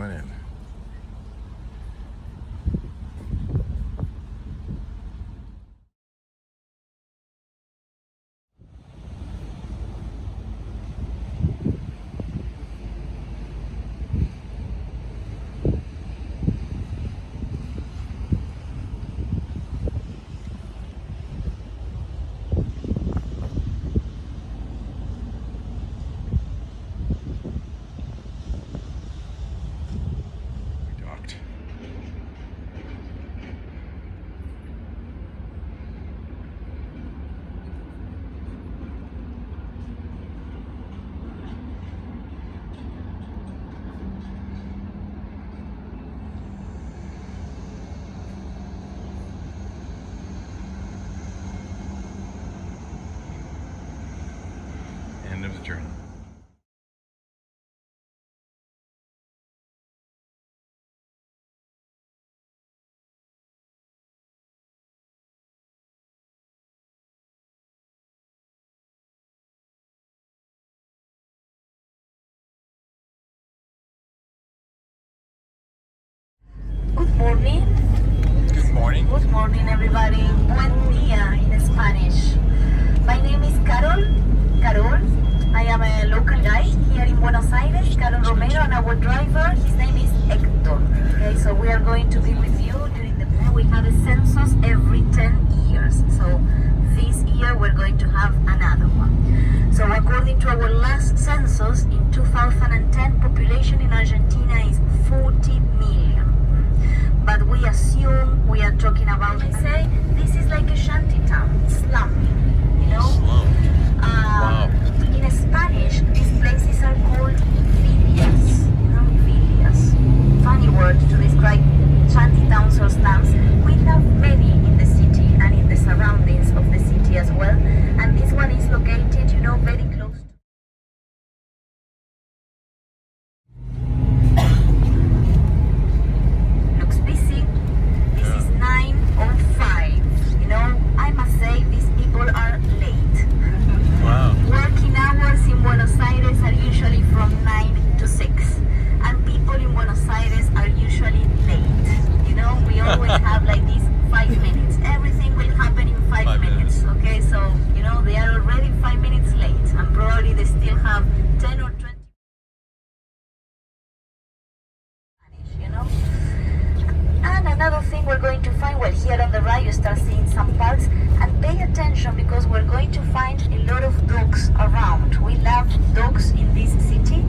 coming in. End of the journey. Good morning. Good morning. Good morning, everybody. Buen día in Spanish. My name is Carol. I am a local guide here in Buenos Aires, Carol Romero, and our driver, his name is Hector. Okay, so we are going to be with you during the day. We have a census every 10 years. So this year we're going to have another one. So according to our last census in 2010, population in Argentina is 40 million. But we assume we are talking about, I say, this is like a shanty town, slum, you know? Slum. Wow. In Spanish, these places are called villas, you know, villas. Funny word to describe shanty towns or slums. We have many in the city and in the surroundings of the city as well. And this one is located, you know, very close to busy. This is 9:05. You know, I must say these people are late. Wow. Working hours in Buenos Aires are usually from 9 to 6. And people in Buenos Aires are usually late. You know, we always have like these 5 minutes. Everything will happen in 5 minutes. Okay, so, you know, they are already 5 minutes late. And probably they still have 10 or 20. You know? And another thing we're going to find, well, here on the right you start seeing some parks, and pay attention because we're going to find a lot of dogs around. We love dogs in this city.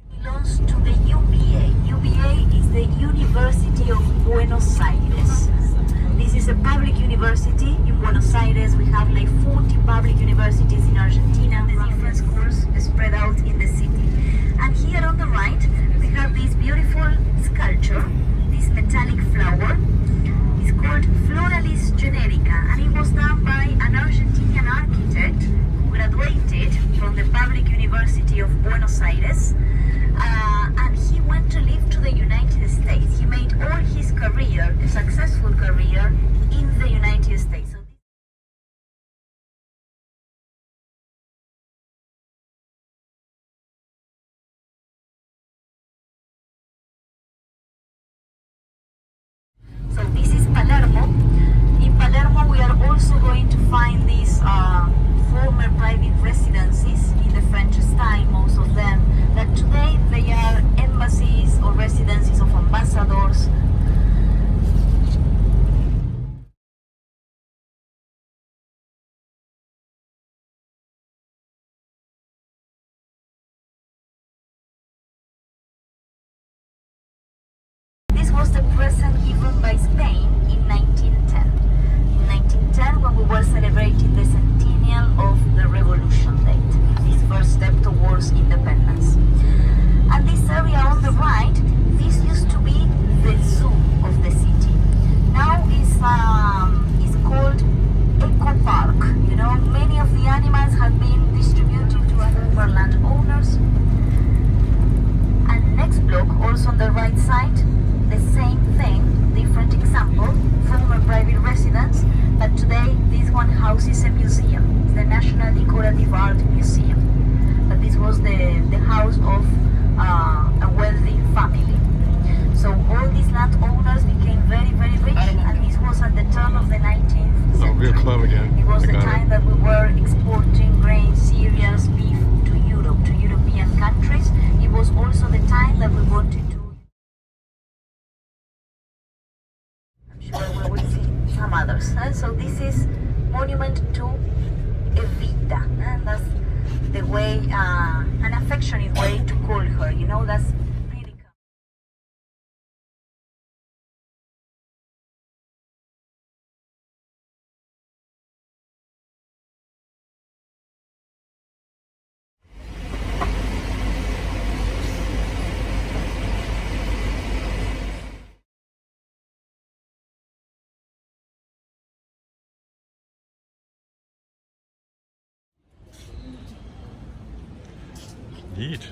It belongs to the UBA. UBA is the University of Buenos Aires. This is a public university in Buenos Aires. We have like 40 public universities in Argentina, the different schools spread out in the city. And here on the right, we have this beautiful sculpture, this metallic flower. It's called Floralis generica, and it was done by an Argentinian architect who graduated from the Public University of Buenos Aires. And he went to live to the United States. He made all his career, a successful career, in the United States. So this is Palermo. In Palermo we are also going to find these former private residences in the French style, most of them, that today they are embassies or residences of ambassadors. This was the present given by Spain in 1910. In 1910, when we were celebrating the centennial of the revolution date, this first step towards independence. And this area on the right, this used to be the zoo of the city. Now it's called Eco Park. You know, many of the animals have been distributed to other landowners. And next block, also on the right side, the same thing, different example, former private residence, but today this one houses a museum. It's the National Decorative Art Museum. But this was the house of a wealthy family. So all these landowners became very, very rich, and this was at the turn of the 19th century. Oh, real club again. It was I the got time it. that we were exporting grain, cereals, beef to Europe, to European countries. It was also the time that we wanted to... I'm sure we will see some others. So this is monument to Evita, and that's the way, an affectionate way to call her. You know, that's really common. Neat.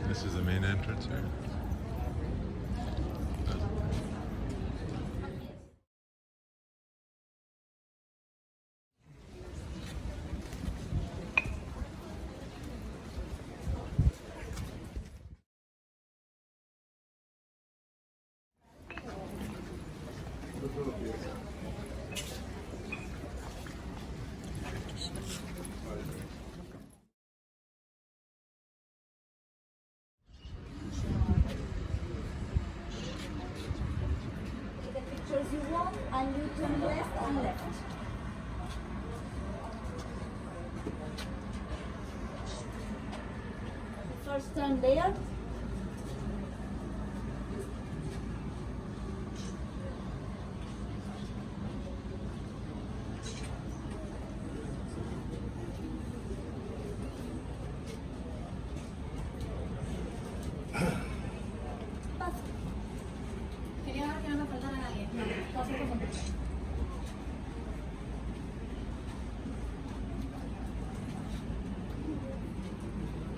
This is the main entrance here. The pictures you want, and you turn left and left. First turn there.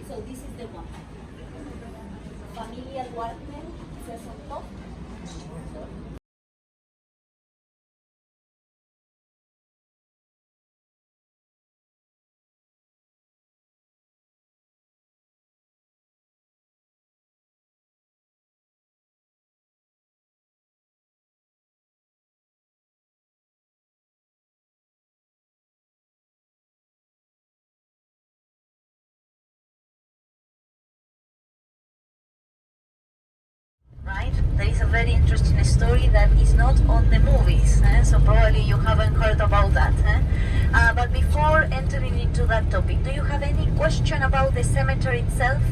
So this is the one. Familiar Wartner says on top. Right? There is a very interesting story that is not on the movies, so probably you haven't heard about that. But before entering into that topic, do you have any question about the cemetery itself?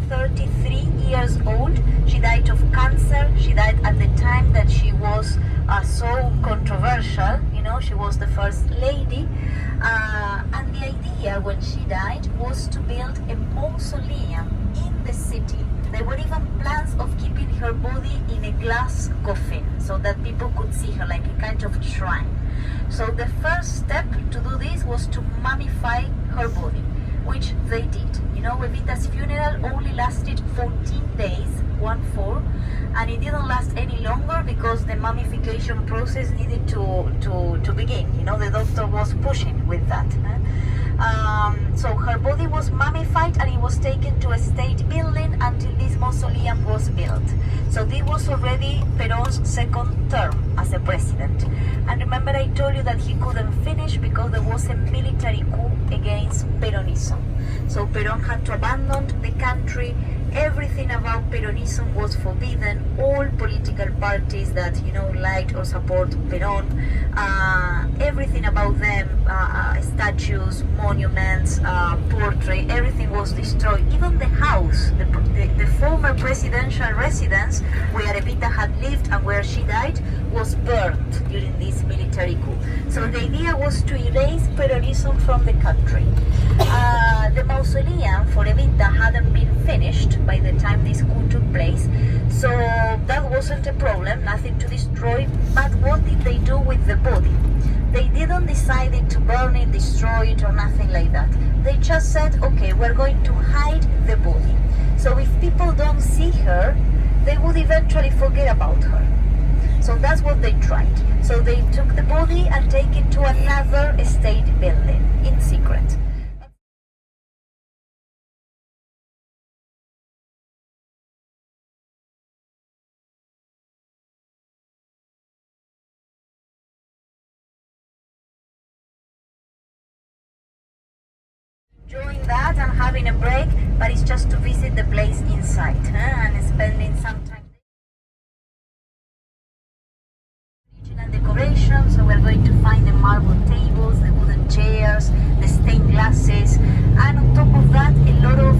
33 years old. She died of cancer. She died at the time that she was so controversial. You know, she was the first lady. And the idea when she died was to build a mausoleum in the city. There were even plans of keeping her body in a glass coffin so that people could see her like a kind of shrine. So the first step to do this was to mummify her body, which they did. You know, Evita's funeral only lasted 14 days, 1-4, and it didn't last any longer because the mummification process needed to begin. You know, the doctor was pushing with that. So her body was mummified and it was taken to a state building until this mausoleum was built. So this was already Perón's second term as a president. And remember I told you that he couldn't finish because there was a military coup against Peronism. So Perón had to abandon the country. Everything about Peronism was forbidden. All political parties that, you know, liked or support Perón, everything about them, statues, monuments, portrait, everything was destroyed. Even the house, the former presidential residence where Evita had lived and where she died, was burned during this military coup. So the idea was to erase Peronism from the country. The mausoleum for Evita hadn't been finished by the time this coup took place, so that wasn't a problem, nothing to destroy. But what did they do with the body? They didn't decide to burn it, destroy it, or nothing like that. They just said, okay, we're going to hide the body. So if people don't see her, they would eventually forget about her. So that's what they tried. So they took the body and take it to another state building in secret. Enjoying that and having a break, but it's just to visit the place inside and spending some time. And decoration, so we're going to find the marble tables, the wooden chairs, the stained glasses, and on top of that a lot of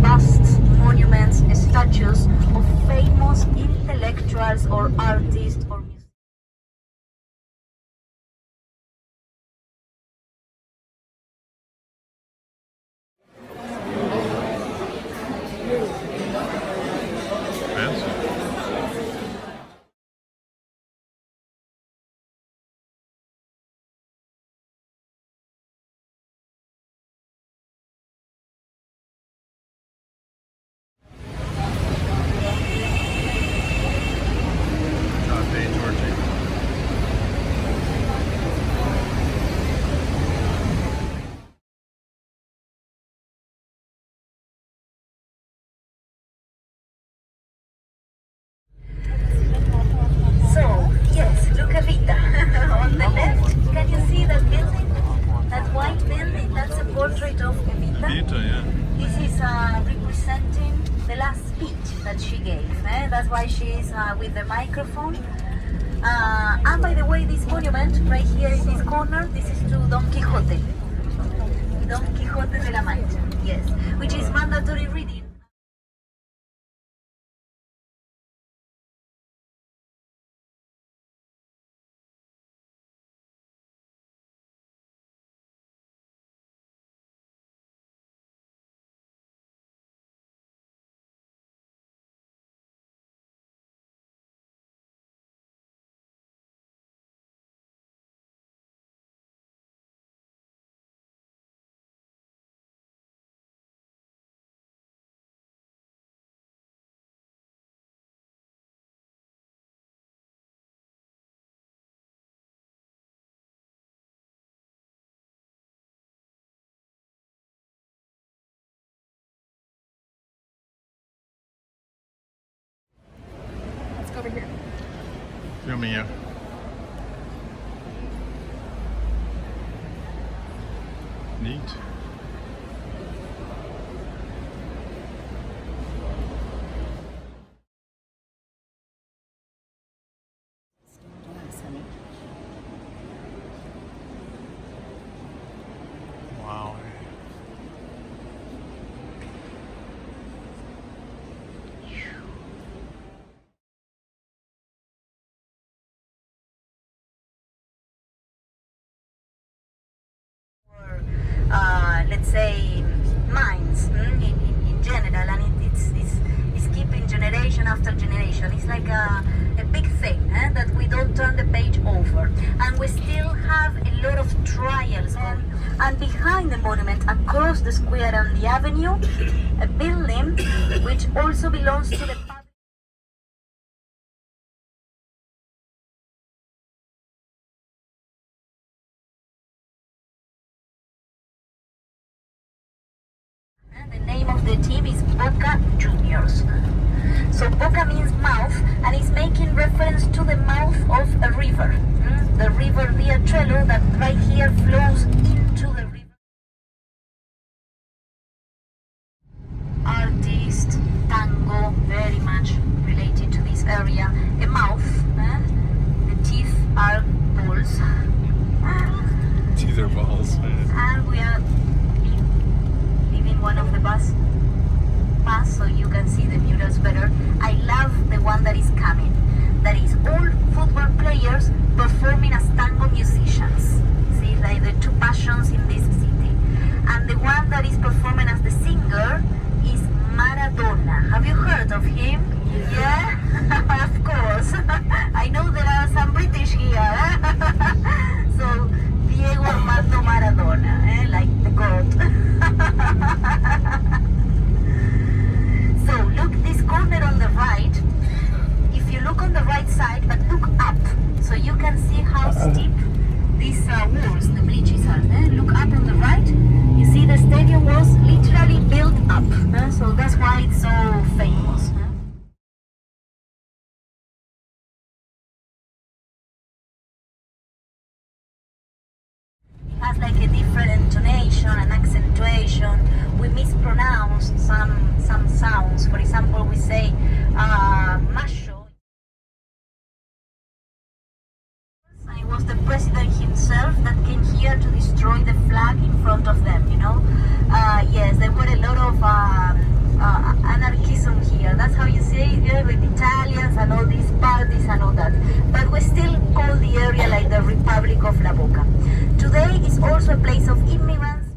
busts, monuments, statues of famous intellectuals or artists or musicians. Fancy. Cafe Georgie. So, yes, look at Vita. On the left, can you see that building? That white building, that's a portrait of Evita. Vita, yeah. This is representing the last speech that she gave. That's why she is with the microphone. And by the way, this monument right here in this corner, this is to Don Quixote. Don Quixote de la Mancha, yes, which is mandatory reading. Let's go over here. Filming you. Neat. Wow. Let's say mines in general, and it's keeping generation after generation. It's like a big thing that we don't turn the page over, and we still have a lot of trials going. And behind the monument, across the square and the avenue, a building which also belongs to the public. The name of the team is Boca Juniors. So Boca means mouth, and it's making reference to the mouth of a river. The river Riachuelo that right here flows into the river. Artist, tango, very much related to this area. A mouth, the teeth are balls. Teeth are balls. And we are leaving one of the bus pass so you can see the murals better. I love the one that is coming. That is all football players performing as tango musicians. See, like the two passions in this city. And the one that is performing as the singer is Maradona. Have you heard of him? Yeah, of course. I know there are some British here. So, Diego Armando Maradona, like the god. So, look this corner on the right. If you look on the right side, but look up. can see how steep these walls, the bridges are. Look up on the right, you see the stadium was literally built up, so that's why it's so famous. It has like a different intonation and accentuation. We mispronounce some sounds. For example, we say macho. It was the president himself that came here to destroy the flag in front of them, you know. Yes, there were a lot of anarchism here. That's how you say it, yeah, with Italians and all these parties and all that. But we still call the area like the Republic of La Boca. Today is also a place of immigrants.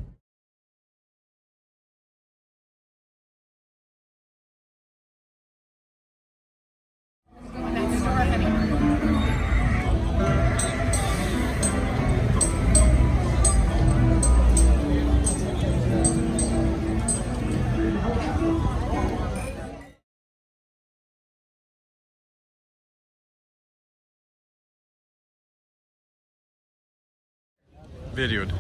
Videoed.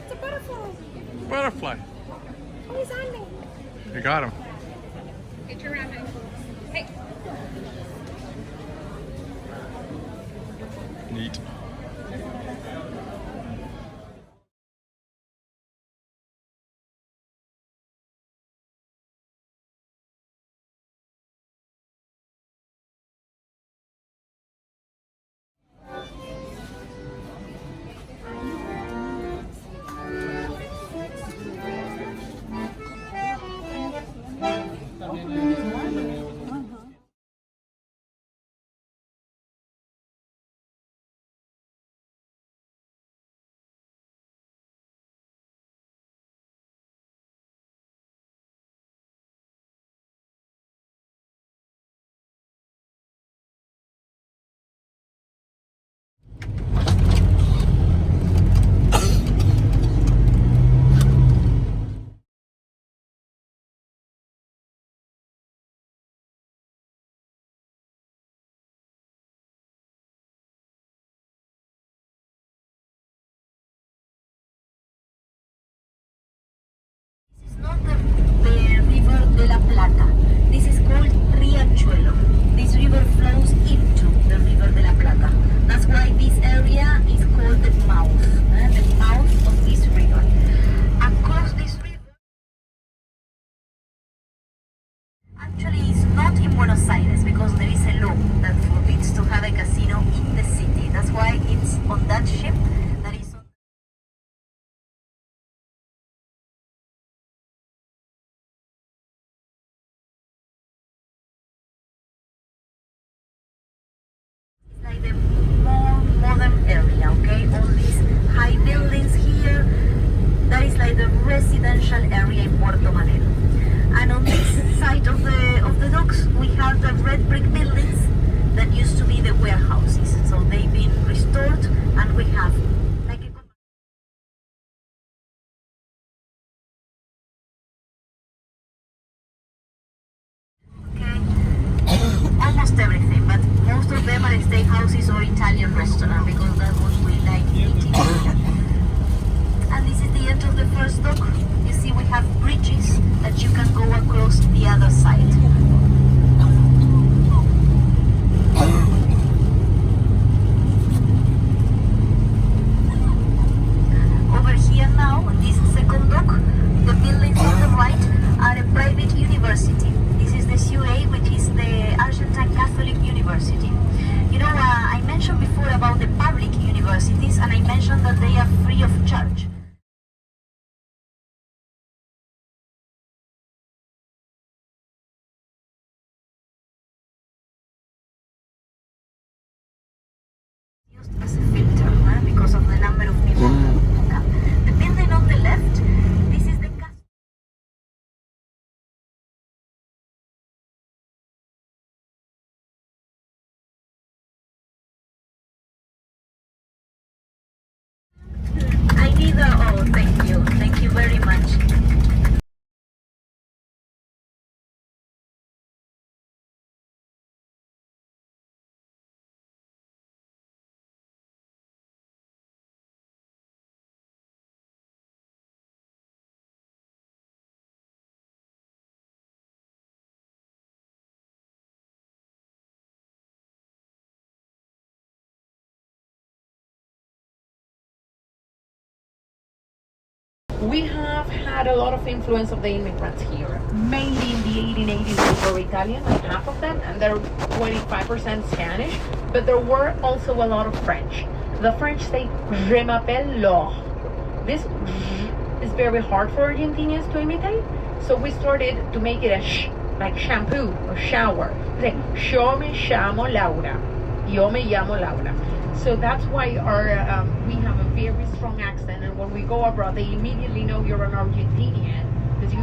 It's a butterfly. Butterfly. Oh, he's on me. You got him. Hey, turn around, honey. Hey. Neat. This is not the river de la Plata. This is called Riachuelo. This river flows into the river de la Plata. That's why this area is called the mouth of this river. Across this river, actually it's not in Buenos Aires because there is a law that forbids to have a casino in the city. That's why it's on that ship that is on. Like the more modern area, okay? All these high buildings here, that is like the residential area in Puerto Madero. And on this side of the docks, we have the red brick buildings that used to be the warehouses. So they've been restored, and we have like a almost everything, but most of them are steakhouses or Italian restaurant because that's what we like eating. And this is the end of the first dock. You see we have bridges that you can go across the other side. We have had a lot of influence of the immigrants here. Mainly in the 1880s they were Italian, like half of them, and they're 25% Spanish, but there were also a lot of French. The French say, je m'appelle Laure. This is very hard for Argentinians to imitate, so we started to make it a sh, like shampoo or shower. Say, yo me llamo Laura. Yo me llamo Laura. So that's why our we have a very strong accent, and when we go abroad, they immediately know you're an Argentinian because you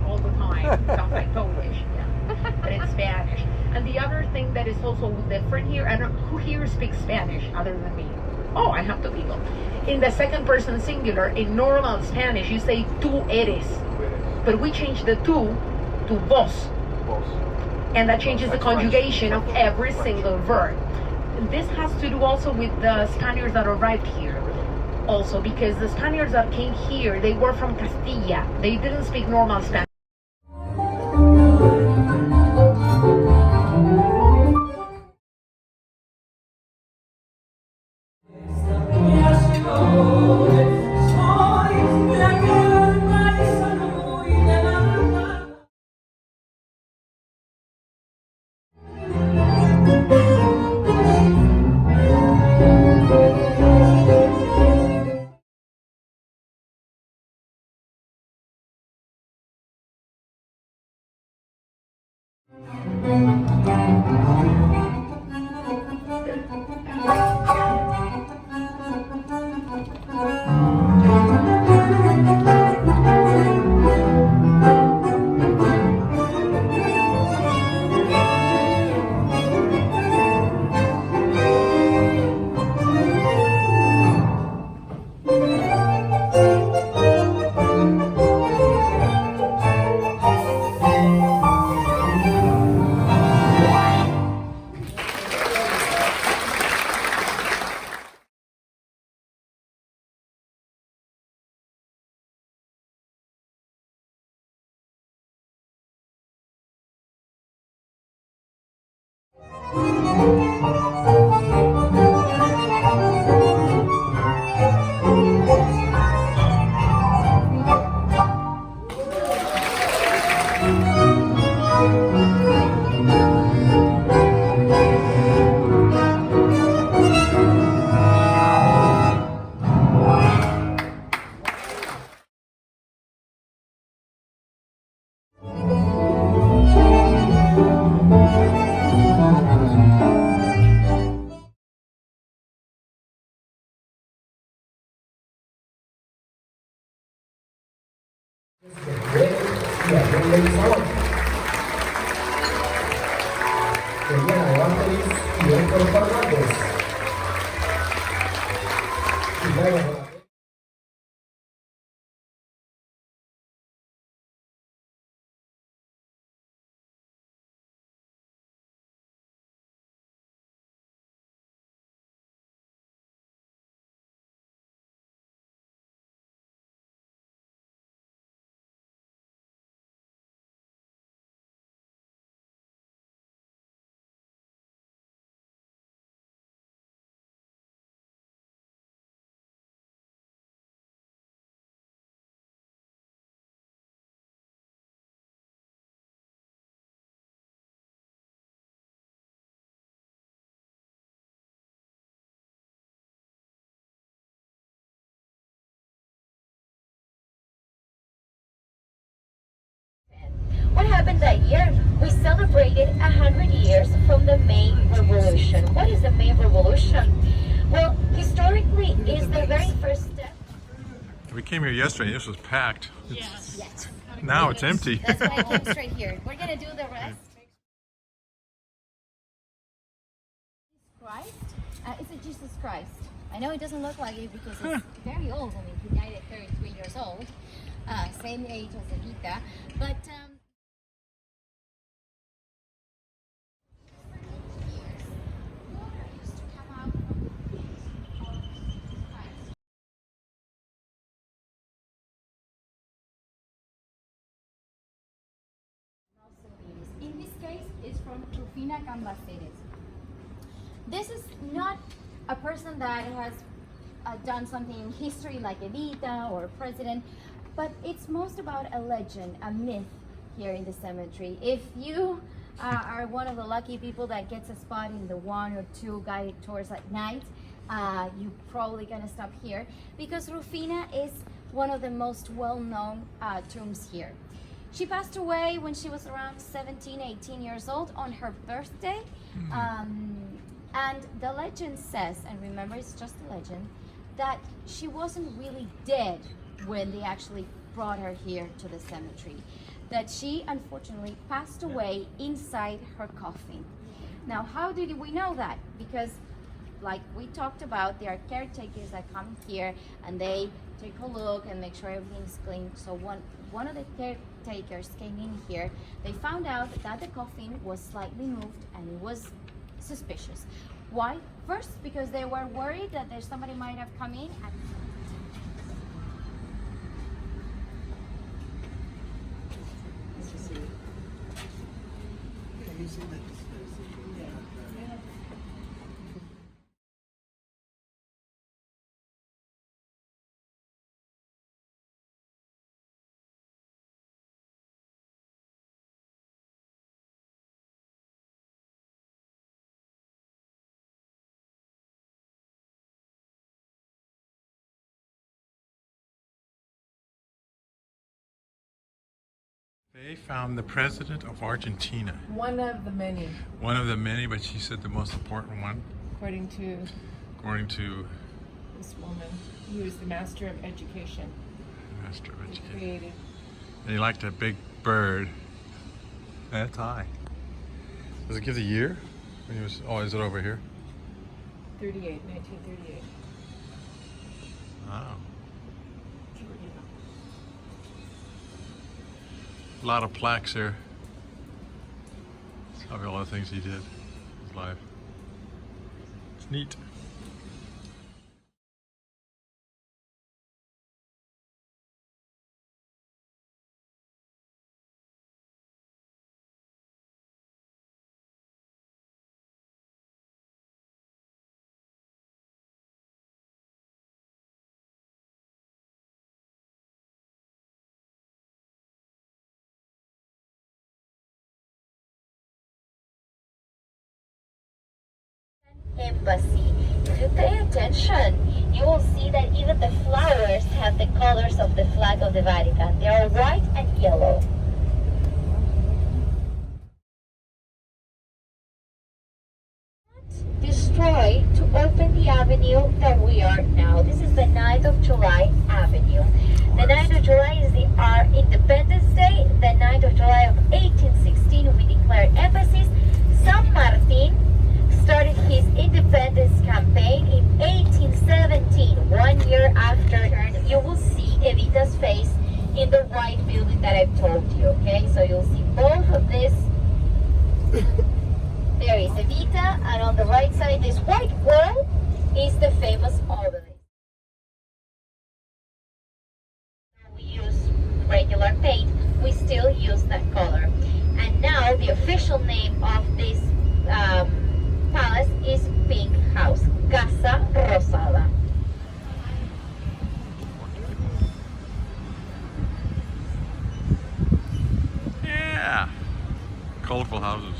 all the time. Sounds like Polish, yeah, but it's Spanish. And the other thing that is also different here, and who here speaks Spanish other than me? Oh, I have two people. In the second person singular, in normal Spanish, you say tú eres, but we change the tú to vos, and that changes the conjugation of every single verb. This has to do also with the Spaniards that arrived here. Also, because the Spaniards that came here, they were from Castilla. They didn't speak normal Spanish. What happened that year? We celebrated 100 years from the May Revolution. What is the May Revolution? Well, historically, it's the very first step. We came here yesterday. This was packed. Yes. Now it's empty. That's why I came straight here. We're gonna do the rest. Christ? It's a Jesus Christ. I know it doesn't look like it because it's very old. I mean, he died at 33 years old. Same age as Evita. But in this case, it's from Rufina Cambaceres. This is not a person that has done something in history like Evita or a president, but it's most about a legend, a myth here in the cemetery. If you are one of the lucky people that gets a spot in the 1 or 2 guided tours at night, you're probably gonna stop here because Rufina is one of the most well-known tombs here. She passed away when she was around 17, 18 years old on her birthday. And the legend says, and remember it's just a legend, that she wasn't really dead when they actually brought her here to the cemetery. That she unfortunately passed away inside her coffin. Now, how did we know that? Because like we talked about, there are caretakers that come here and they take a look and make sure everything's clean. So one of the caretakers came in here. They found out that the coffin was slightly moved and it was suspicious. Why? First, because they were worried that there's somebody might have come in and They found the president of Argentina. One of the many, One of the many, but she said the most important one, according to according to this woman, who is the master of education. Master of Education. Created. And he liked a big bird. That's high. Does it give the year? When he was, oh, is it over here? 1938. Wow. A lot of plaques here. It's probably all the things he did in his life. It's neat. Embassy. If you pay attention, you will see that even the flowers have the colors of the flag of the Vatican. They are white and yellow. Destroyed to open the avenue that we are now. This is the 9th of July Avenue. The 9th of July is our Independence Day. The 9th of July of 1816 we declared embassies. San Martin started his independence campaign in 1817, 1 year after. You will see Evita's face in the white building that I've told you, okay? So you'll see both of this. There is Evita, and on the right side, this white wall is the famous obelisk. We use regular paint, we still use that color. And now the official name of this palace is Pink House, Casa Rosada. Yeah. Colorful houses.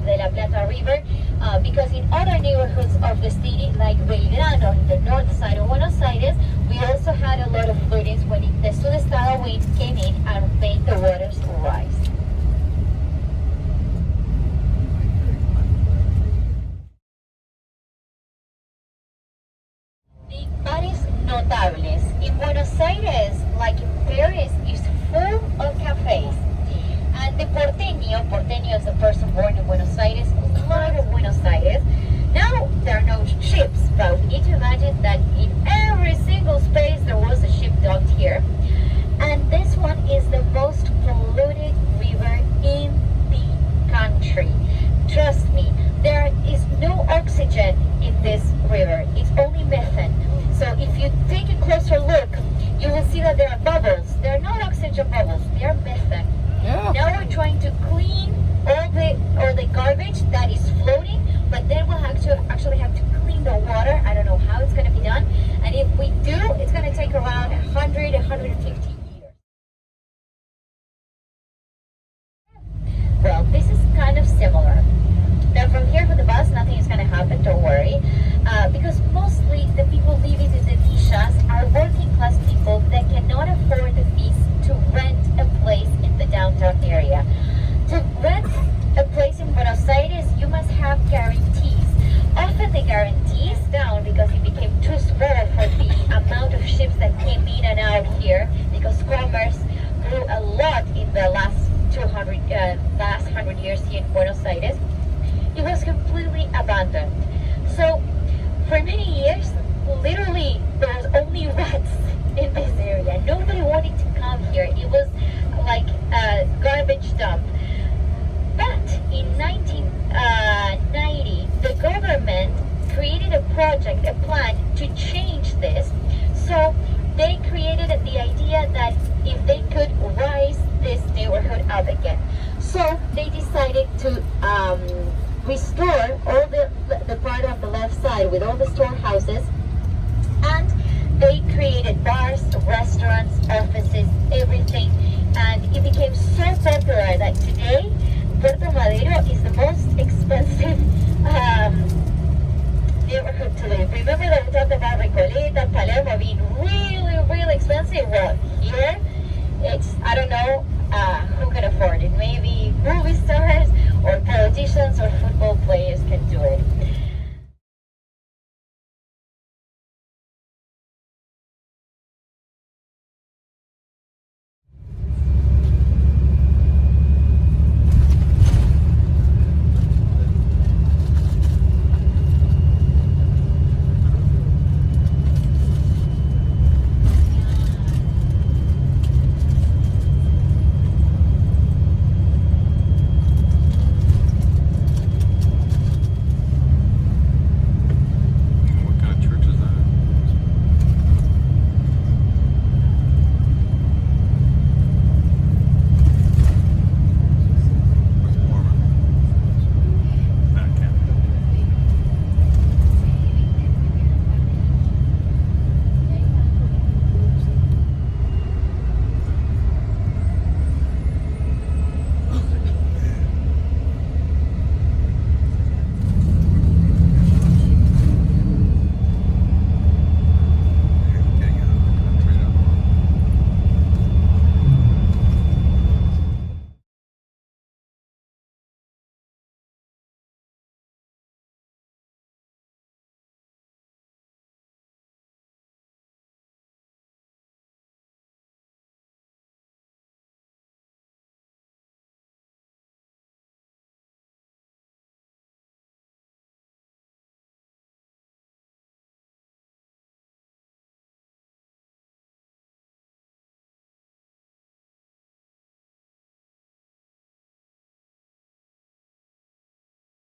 De la Plata River, because in other neighborhoods of the city, like Belgrano, in the north side of Buenos Aires, we also had a lot of floodings when the Sudestada wind came in and made the waters rise. The bares notables in Buenos Aires, like in Paris, is full of cafes. And the porteño is a person born in Buenos Aires, part of Buenos Aires. Now, there are no ships, but we need to imagine that in every single space there was a ship docked here. And this one is the most polluted river in the country. Trust me, there is no oxygen oxygen in this river. It's only methane. So if you take a closer look, you will see that there are bubbles. They are not oxygen bubbles, they are methane. Yeah. Now we're trying to clean all the garbage that is floating, but then we'll have to actually have to clean the water. I don't know how it's going to be done. And if we do, it's going to take around 100, 150 years. Well, this is kind of similar. Now from here with the bus, nothing is going to happen, don't worry. Because mostly the people living in the villas are working class people that cannot afford the fees to rent a place in the downtown area. To rent a place in Buenos Aires, you must have guarantees. Often the guarantees down because it became too small for the amount of ships that came in and out here, because commerce grew a lot in the last 100 years here in Buenos Aires. It was completely abandoned. So for many years, literally there was only rats in this area. Nobody wanted to come here. It was like a garbage dump. But in 1990, the government created a project, a plan to change this. So they created the idea that if they could rise this neighborhood up again. So they decided to restore all the part of the left side with all the storehouses, and they created bars, restaurants, offices, everything, and it became so popular that today Puerto Madero is the most expensive neighborhood to live. Remember that we talked about Recoleta, Palermo being really, really expensive? Well, here it's, I don't know who can afford it. Maybe movie stars